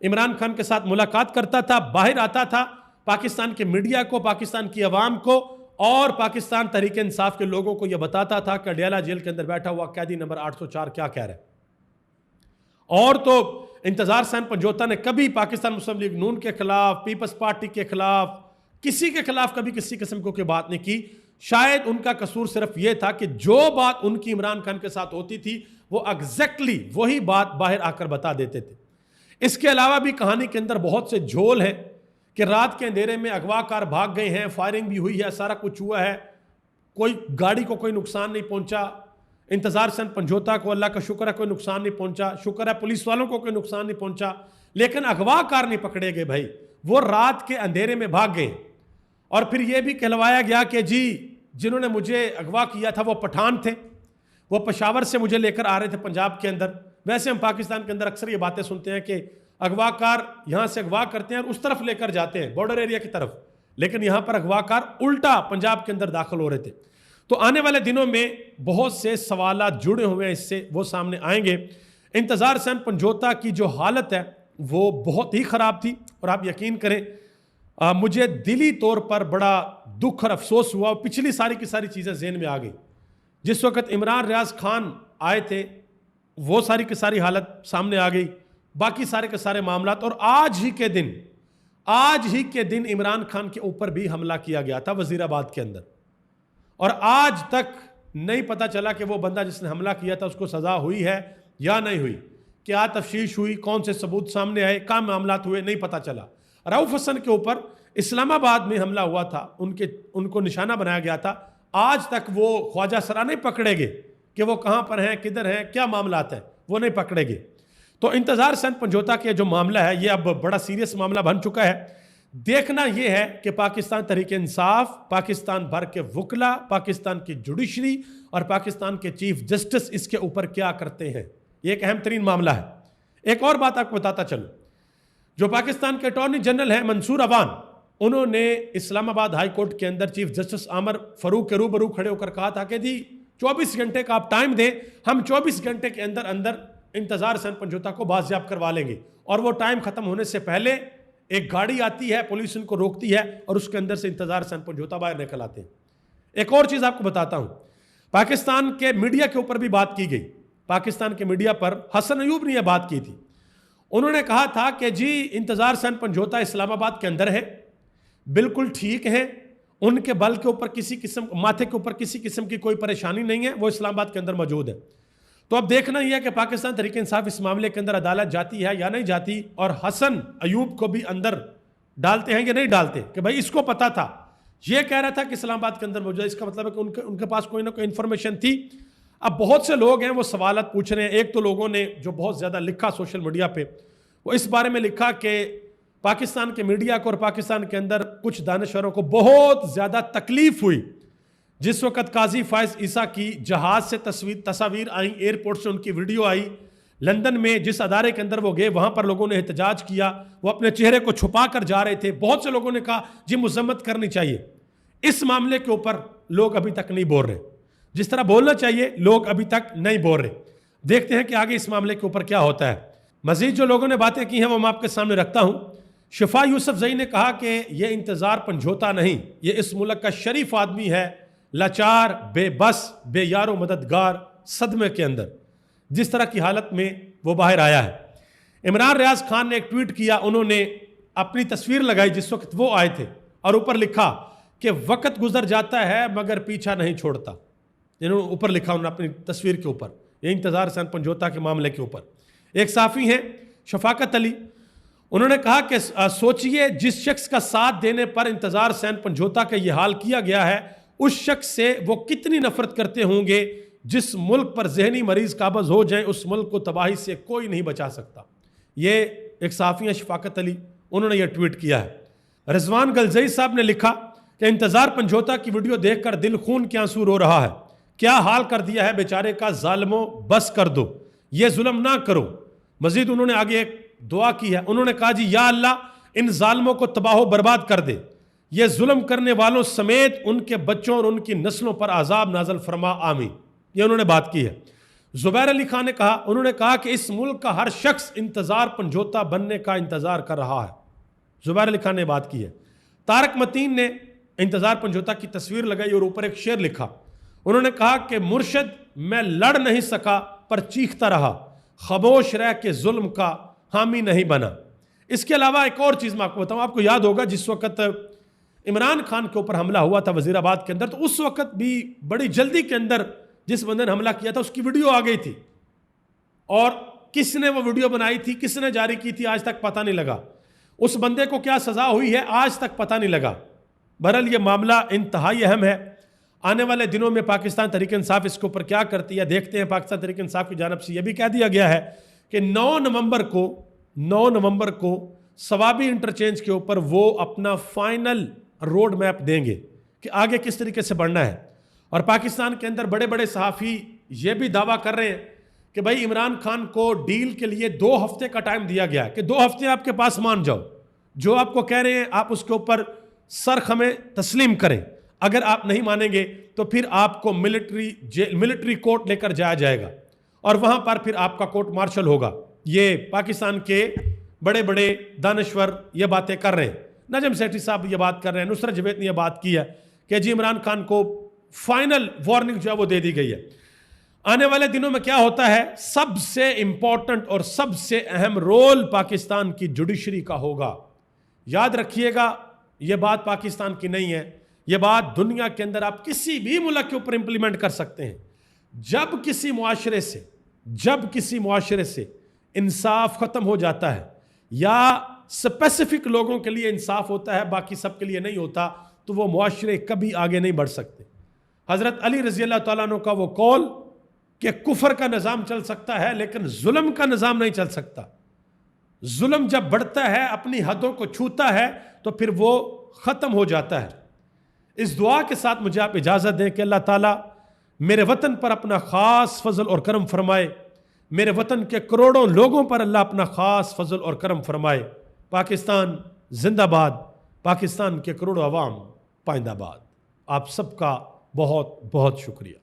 عمران خان کے ساتھ ملاقات کرتا تھا، باہر آتا تھا، پاکستان کے میڈیا کو، پاکستان کی عوام کو اور پاکستان تحریک انصاف کے لوگوں کو یہ بتاتا تھا کہ اڈیالہ جیل کے اندر بیٹھا ہوا قیدی نمبر 804 کیا کہہ رہا ہے۔ اور تو انتظار حسین پنجوتا نے کبھی پاکستان مسلم لیگ نون کے خلاف، پیپلز پارٹی کے خلاف، کسی کے خلاف کبھی کسی قسم کو کوئی بات نہیں کی۔ شاید ان کا قصور صرف یہ تھا کہ جو بات ان کی عمران خان کے ساتھ ہوتی تھی وہ ایگزیکٹلی وہی بات باہر آ کر بتا دیتے تھے۔ اس کے علاوہ بھی کہانی کے اندر بہت سے جھول ہیں کہ رات کے اندھیرے میں اغوا کار بھاگ گئے ہیں، فائرنگ بھی ہوئی ہے، سارا کچھ ہوا ہے، کوئی گاڑی کو کوئی نقصان نہیں پہنچا، انتظار حسین پنجوتا کو اللہ کا شکر ہے کوئی نقصان نہیں پہنچا، شکر ہے پولیس والوں کو کوئی نقصان نہیں پہنچا، لیکن اغوا کار نہیں پکڑے گئے بھائی، وہ رات کے اندھیرے میں بھاگ گئے۔ اور پھر یہ بھی کہلوایا گیا کہ جی جنہوں نے مجھے اغوا کیا تھا وہ پٹھان تھے، وہ پشاور سے مجھے لے کر آ رہے تھے پنجاب کے اندر۔ ویسے ہم پاکستان کے اندر اکثر یہ باتیں سنتے ہیں کہ اغوا کار یہاں سے اغوا کرتے ہیں اور اس طرف لے کر جاتے ہیں بارڈر ایریا کی طرف، لیکن یہاں پر اغوا کار الٹا پنجاب کے اندر داخل ہو رہے تھے۔ تو آنے والے دنوں میں بہت سے سوالات جڑے ہوئے ہیں اس سے، وہ سامنے آئیں گے۔ انتظار حسین پنجوتا کی جو حالت ہے وہ بہت ہی خراب تھی، اور آپ یقین کریں مجھے دلی طور پر بڑا دکھ اور افسوس ہوا، پچھلی ساری کی ساری چیزیں ذہن میں آ گئی۔ جس وقت عمران ریاض خان آئے تھے وہ ساری کی ساری حالت سامنے آ گئی، باقی سارے کے سارے معاملات، اور آج ہی کے دن عمران خان کے اوپر بھی حملہ کیا گیا تھا وزیر آباد کے اندر، اور آج تک نہیں پتا چلا کہ وہ بندہ جس نے حملہ کیا تھا اس کو سزا ہوئی ہے یا نہیں ہوئی، کیا تفتیش ہوئی، کون سے ثبوت سامنے آئے، کیا معاملات ہوئے، نہیں پتا چلا۔ رؤف حسن کے اوپر اسلام آباد میں حملہ ہوا تھا، ان کو نشانہ بنایا گیا تھا، آج تک وہ خواجہ سرا نہیں پکڑے گے کہ وہ کہاں پر ہیں، کدھر ہیں، کیا معاملات ہیں، وہ نہیں پکڑے گے۔ تو انتظار حسین پنجوتا کے جو معاملہ ہے یہ اب بڑا سیریس معاملہ بن چکا ہے۔ دیکھنا یہ ہے کہ پاکستان تحریک انصاف، پاکستان بھر کے وکلا، پاکستان کی جوڈیشری اور پاکستان کے چیف جسٹس اس کے اوپر کیا کرتے ہیں، یہ ایک اہم ترین معاملہ ہے۔ ایک اور بات آپ کو بتاتا چلوں، جو پاکستان کے اٹارنی جنرل ہیں منصور عوان، انہوں نے اسلام آباد ہائی کورٹ کے اندر چیف جسٹس عامر فاروق کے روبرو کھڑے ہو کر کہا تھا کہ جی 24 گھنٹے کا آپ ٹائم دیں، ہم 24 گھنٹے کے اندر انتظار حسین پنجوتا کو بازیاب کروا لیں گے۔ اور وہ ٹائم ختم ہونے سے پہلے ایک گاڑی آتی ہے، پولیس ان کو روکتی ہے اور اس کے اندر سے انتظار حسین پنجوتا باہر نکل آتے ہیں۔ ایک اور چیز آپ کو بتاتا ہوں، پاکستان کے میڈیا کے اوپر بھی بات کی گئی، پاکستان کے میڈیا پر حسن ایوب نے یہ بات کی تھی، انہوں نے کہا تھا کہ جی انتظار حسین پنجوتا اسلام آباد کے اندر ہے، بالکل ٹھیک ہیں، ان کے بل کے اوپر ماتھے کے اوپر کسی قسم کی کوئی پریشانی نہیں ہے، وہ اسلام آباد کے اندر موجود ہے۔ تو اب دیکھنا یہ ہے کہ پاکستان تحریک انصاف اس معاملے کے اندر عدالت جاتی ہے یا نہیں جاتی، اور حسن ایوب کو بھی اندر ڈالتے ہیں یا نہیں ڈالتے، کہ بھائی اس کو پتا تھا، یہ کہہ رہا تھا کہ اسلام آباد کے اندر موجود ہے، اس کا مطلب ہے کہ ان کے پاس کوئی نہ کوئی انفارمیشن تھی۔ اب بہت سے لوگ ہیں وہ سوالات پوچھ رہے ہیں۔ ایک تو لوگوں نے جو بہت زیادہ لکھا سوشل میڈیا پہ، وہ اس بارے میں لکھا کہ پاکستان کے میڈیا کو اور پاکستان کے اندر کچھ دانشوروں کو بہت زیادہ تکلیف ہوئی جس وقت قاضی فائز عیسیٰ کی جہاز سے تصاویر آئیں، ایئرپورٹ سے ان کی ویڈیو آئی، لندن میں جس ادارے کے اندر وہ گئے وہاں پر لوگوں نے احتجاج کیا، وہ اپنے چہرے کو چھپا کر جا رہے تھے۔ بہت سے لوگوں نے کہا جی مذمت کرنی چاہیے۔ اس معاملے کے اوپر لوگ ابھی تک نہیں بول رہے، جس طرح بولنا چاہیے لوگ ابھی تک نہیں بول رہے۔ دیکھتے ہیں کہ آگے اس معاملے کے اوپر کیا ہوتا ہے۔ مزید جو لوگوں نے باتیں کی ہیں وہ میں آپ کے سامنے رکھتا ہوں۔ شفا یوسف زئی نے کہا کہ یہ انتظار پنجوتا نہیں، یہ اس ملک کا شریف آدمی ہے، لاچار، بے بس، بے یار و مددگار، صدمے کے اندر جس طرح کی حالت میں وہ باہر آیا ہے۔ عمران ریاض خان نے ایک ٹویٹ کیا، انہوں نے اپنی تصویر لگائی جس وقت وہ آئے تھے اور اوپر لکھا کہ وقت گزر جاتا ہے مگر پیچھا نہیں چھوڑتا، انہوں نے اوپر لکھا، انہوں نے اپنی تصویر کے اوپر، یہ انتظار حسین پنجوتا کے معاملے کے اوپر۔ ایک صحافی ہیں شفاقت علی، انہوں نے کہا کہ سوچئے جس شخص کا ساتھ دینے پر انتظار حسین پنجوتا کا یہ حال کیا گیا ہے، اس شخص سے وہ کتنی نفرت کرتے ہوں گے۔ جس ملک پر ذہنی مریض قابض ہو جائیں اس ملک کو تباہی سے کوئی نہیں بچا سکتا۔ یہ ایک صحافی ہیں شفاقت علی، انہوں نے یہ ٹویٹ کیا ہے۔ رضوان گلزئی صاحب نے لکھا کہ انتظار پنجوتا کی ویڈیو دیکھ کر دل خون کے آنسو رو رہا ہے، کیا حال کر دیا ہے بیچارے کا، ظالموں بس کر دو، یہ ظلم نہ کرو۔ مزید انہوں نے آگے ایک دعا کی ہے، انہوں نے کہا جی یا اللہ ان ظالموں کو تباہ و برباد کر دے، یہ ظلم کرنے والوں سمیت ان کے بچوں اور ان کی نسلوں پر عذاب نازل فرما، آمین۔ یہ انہوں نے بات کی ہے۔ زبیر علی خان نے کہا، انہوں نے کہا کہ اس ملک کا ہر شخص انتظار پنجھوتا بننے کا انتظار کر رہا ہے. زبیر علی خان نے بات کی ہے. طارق متین نے انتظار پنجھوتا کی تصویر لگائی اور اوپر ایک شعر لکھا. انہوں نے کہا کہ مرشد میں لڑ نہیں سکا پر چیختا رہا، خاموش رہ کے ظلم کا حامی نہیں بنا. اس کے علاوہ ایک اور چیز میں آپ کو بتاؤں. آپ کو یاد ہوگا جس وقت عمران خان کے اوپر حملہ ہوا تھا وزیر آباد کے اندر، تو اس وقت بھی بڑی جلدی کے اندر جس بندے نے حملہ کیا تھا اس کی ویڈیو آ گئی تھی، اور کس نے وہ ویڈیو بنائی تھی، کس نے جاری کی تھی، آج تک پتہ نہیں لگا. اس بندے کو کیا سزا ہوئی ہے آج تک پتہ نہیں لگا. بہرحال یہ معاملہ انتہائی اہم ہے. آنے والے دنوں میں پاکستان تحریک انصاف اس کے اوپر کیا کرتی ہے دیکھتے ہیں. پاکستان تحریک انصاف کی جانب سے یہ بھی کہہ دیا گیا ہے کہ 9 نومبر کو ثوابی انٹرچینج کے اوپر وہ اپنا فائنل روڈ میپ دیں گے کہ آگے کس طریقے سے بڑھنا ہے. اور پاکستان کے اندر بڑے بڑے صحافی یہ بھی دعویٰ کر رہے ہیں کہ بھائی عمران خان کو ڈیل کے لیے 2 ہفتے کا ٹائم دیا گیا ہے کہ 2 ہفتے آپ کے پاس مان جاؤ، جو آپ کو کہہ رہے ہیں آپ اس کے اوپر سرخ ہمیں تسلیم کریں. اگر آپ نہیں مانیں گے تو پھر آپ کو ملٹری کورٹ لے کر جایا جائے گا اور وہاں پر پھر آپ کا کورٹ مارشل ہوگا. یہ پاکستان کے بڑے بڑے دانشور یہ باتیں کر رہے ہیں. نجم سیٹھی صاحب یہ بات کر رہے ہیں، نصرت جوید نے یہ بات کی ہے کہ جی عمران خان کو فائنل وارننگ جو ہے وہ دے دی گئی ہے. آنے والے دنوں میں کیا ہوتا ہے، سب سے امپورٹنٹ اور سب سے اہم رول پاکستان کی جوڈیشری کا ہوگا. یاد رکھیے گا یہ بات پاکستان کی نہیں ہے، یہ بات دنیا کے اندر آپ کسی بھی ملک کے اوپر امپلیمنٹ کر سکتے ہیں. جب کسی معاشرے سے انصاف ختم ہو جاتا ہے یا اسپیسیفک لوگوں کے لیے انصاف ہوتا ہے باقی سب کے لیے نہیں ہوتا، تو وہ معاشرے کبھی آگے نہیں بڑھ سکتے. حضرت علی رضی اللہ تعالیٰ عنہ کا وہ قول کہ کفر کا نظام چل سکتا ہے لیکن ظلم کا نظام نہیں چل سکتا. ظلم جب بڑھتا ہے، اپنی حدوں کو چھوتا ہے، تو پھر وہ ختم ہو جاتا ہے. اس دعا کے ساتھ مجھے آپ اجازت دیں کہ اللہ تعالیٰ میرے وطن پر اپنا خاص فضل اور کرم فرمائے، میرے وطن کے کروڑوں لوگوں پر اللہ اپنا خاص فضل اور کرم فرمائے. پاکستان زندہ باد، پاکستان کے کروڑوں عوام پائندہ باد. آپ سب کا بہت بہت شکریہ.